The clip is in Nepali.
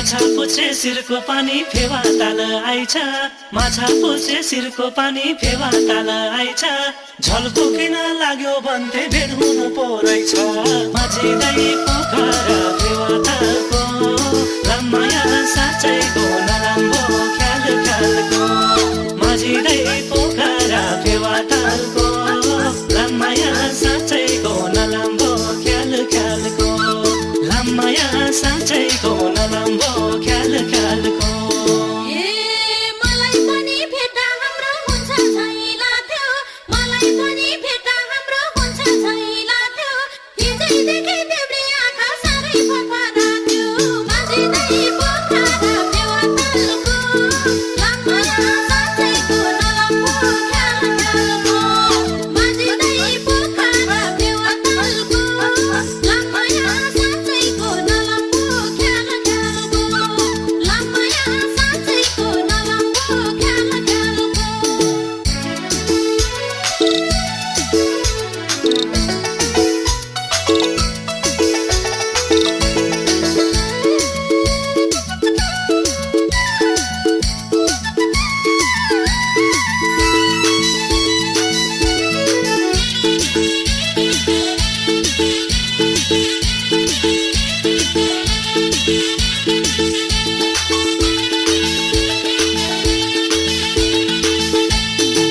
माछा पुछे सिरको पानी फेवा ताल आइछ माछा पुछे सिरको पानी फेवा ताल आइछ झल्को किन लाग्यो भन्थे भेट हुनु पर्छ माझीलाई पोखरा फेवा तालको लामाया साँच्चैको नराम्रो ख्याल ख्यालको माझीलाई पोखरा फेवा तालको लामाया साँच्चैको नराम्रो ख्याल ख्यालको लामाया साँच्चैको नराम्रो